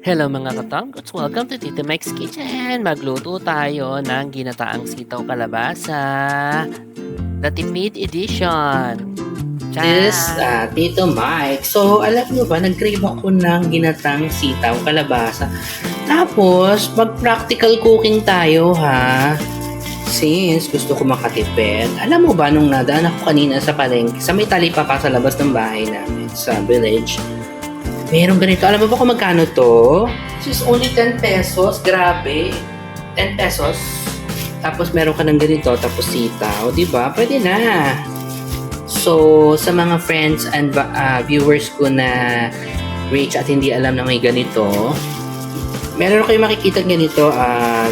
Hello mga katamkots! Welcome to Tito Mike's Kitchen! Magluto tayo ng ginataang sitaw kalabasa. The Tipid Edition. This, Tcha! Tito Mike. So, alam nyo ba, nag-crave ako ng ginatang sitaw, kalabasa. Tapos, mag-practical cooking tayo, ha? Since gusto ko makatipid. Alam mo ba, nung nadaan ako kanina sa palengke, sa may talipapa sa labas ng bahay namin, sa village, merong ganito. Alam mo ba kung magkano to? This is only 10 pesos. Grabe. 10 pesos. Tapos meron ka ng ganito, tapos sitaw. Diba? Pwede na. So, sa mga friends and viewers ko na rich at hindi alam na may ganito, meron kayo makikita ganito,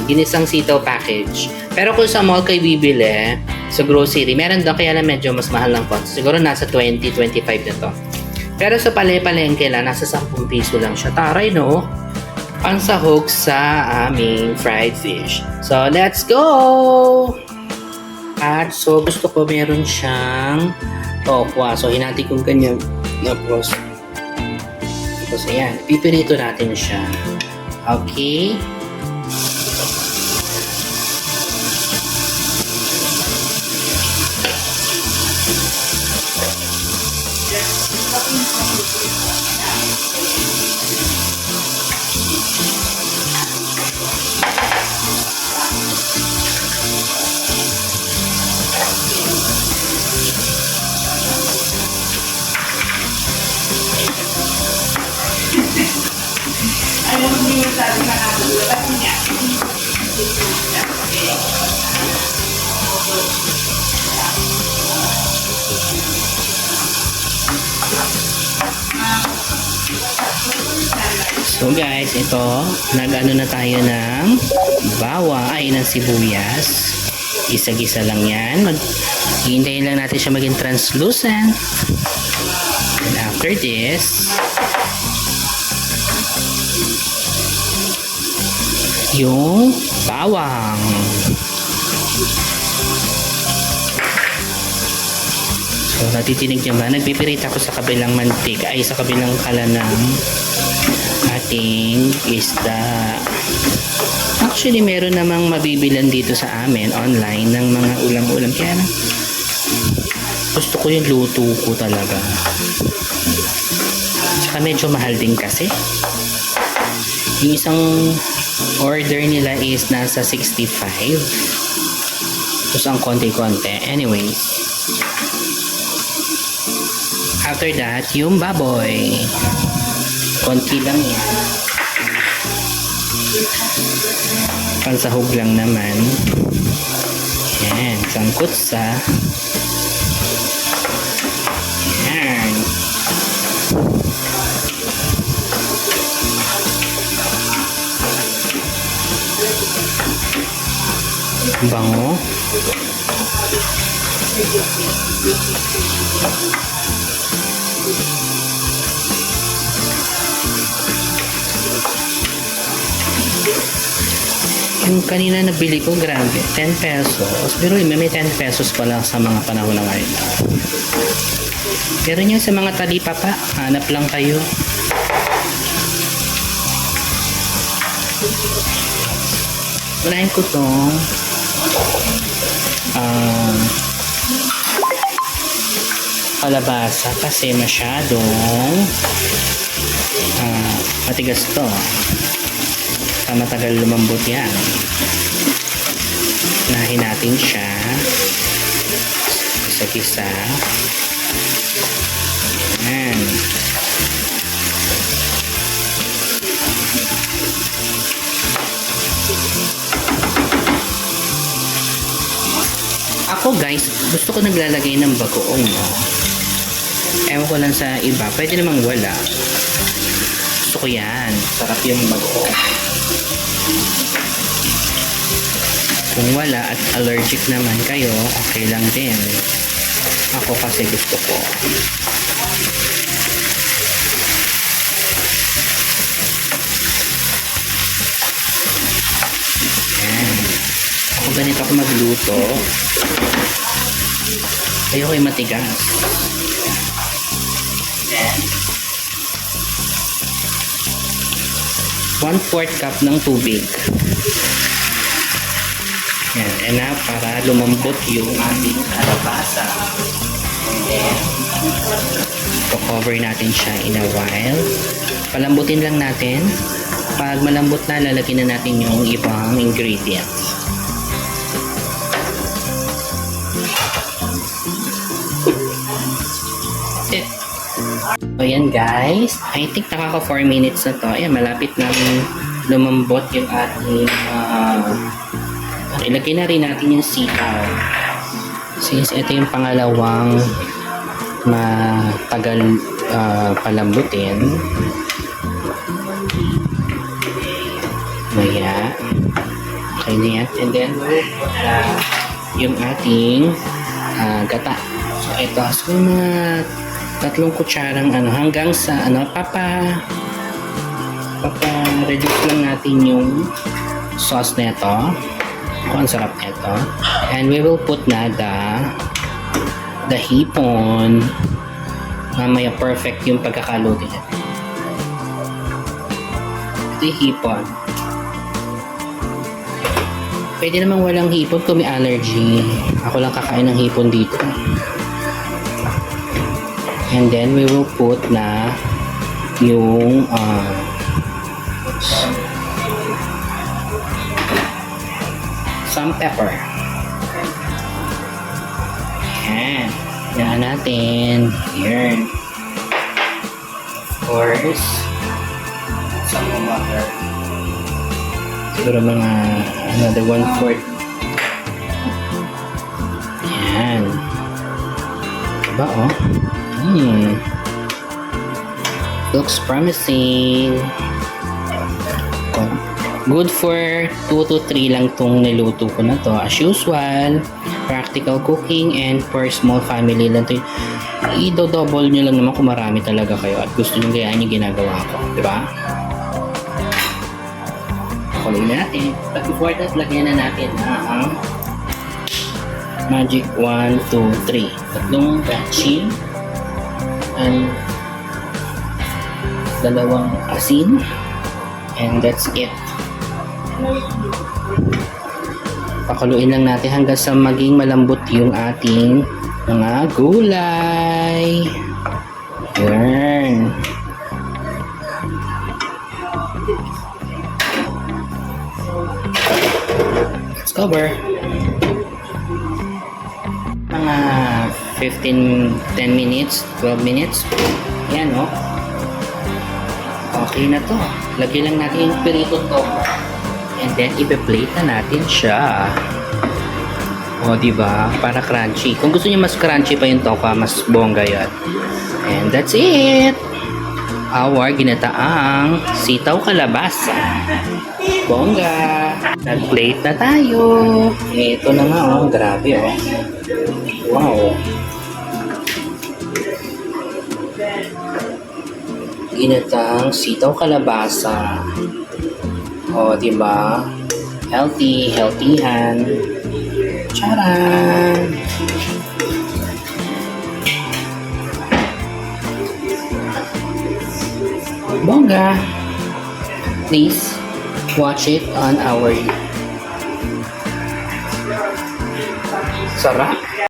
ginisang sitaw package. Pero kung sa mall kayo bibili, sa grocery, meron daw kaya lang medyo mas mahal ng konti. Siguro nasa 20-25 na to. Pero sa palengke lang, nasa 10 piso lang siya. Taray, no? Pansahog sa aming fried fish. So, let's go! At so, gusto ko meron siyang tokwa. So, hinati kong ganyan. Tapos, ayan. Pipirito natin siya. Okay? So guys, ito, nag-ano na tayo ng ng sibuyas. Gisa-gisa lang yan. Hihintayin lang natin siya maging translucent. And after this, yung bawang. So, natitinig niya ba? Nagpipirita ako sa kabilang mantika, sa kabilang kala ng ating isda. Actually, meron namang mabibilan dito sa amin online ng mga ulam-ulam. Kaya gusto ko yung luto ko talaga. Saka medyo mahal din kasi. Yung isang order nila is nasa 65. Tapos ang konti-konti. Anyways. After that, yung baboy. Konti lang yan. Pansahog lang naman. Yan. Sangkot sa. Yan. Bango. Yung kanina nabili ko, grabe, 10 pesos. Pero may 10 pesos pala sa mga panahon na ngayon. Pero yung sa mga talipapa, hanap lang kayo. Unahin ko tong kalabasa kasi masyadong matigas to. Matagal lumambot yan. Unahin natin siya. Isa-isa. Ayan. Ako guys, gusto ko naglalagay ng bagoong. No? Ewan ko lang sa iba. Pwede namang wala. Gusto ko yan. Sarap yung bagoong. Kung wala at allergic naman kayo, okay lang din. Ako kasi gusto ko. Ayan. Ako ganito ako magluto. Ayoko yung matigas. Ayan. 1/4 cup ng tubig. Yan, enough para lumambot yung ating kalabasa. And then, cover natin siya in a while. Palambutin lang natin. Pag malambot na, lalagyan na natin yung ibang ingredients. So yan guys, I think nakaka 4 minutes na to. Ayan, malapit na lumambot yung ating ilagay na rin natin yung sitaw. Since ito yung pangalawang matagal palambutin. Maya. Okay na yan. And then, yung ating gata. So ito, so mga 3 kutsarang hanggang sa reduce lang natin yung sauce na ito. Ang sarap na ito. And we will put na the hipon. Mamaya perfect yung pagkakaluto niya. Ito yung hipon. Pwede namang walang hipon kung may allergy. Ako lang kakain ng hipon dito. And then we will put na yung some pepper. Yan. Yan natin. Here. Of course, some water. Siguro mga another 1/4. Yan. Diba oh? Looks promising. Good for 2 to 3 lang tong niluto ko na to. As usual, practical cooking and for small family lang to. I-double nyo lang naman kung marami talaga kayo at gusto nyo gayaan yung ginagawa ko. Diba? Kuloy na natin. But before that, lagyan na natin ang magic 1, 2, 3. 3 gachi and 2 asin, and that's it. Pakuluin lang natin hanggang sa maging malambot yung ating mga gulay. Yan. Let's cover. Mga 10 minutes, 12 minutes. Yan, oh. Okay na to. Lagyan lang natin yung pirito to. And then, ipe-plate na natin siya. O, diba? Para crunchy. Kung gusto niyo mas crunchy pa yung toka, mas bongga yan. And that's it! Our ginataang sitaw kalabasa. Bongga! Nag-plate na tayo. Ito na nga, oh. Grabe, oh. Wow! Ginataang sitaw kalabasa. O, diba? Healthy, healthyhan. Charan! Bongga! Please watch it on our... Sarap!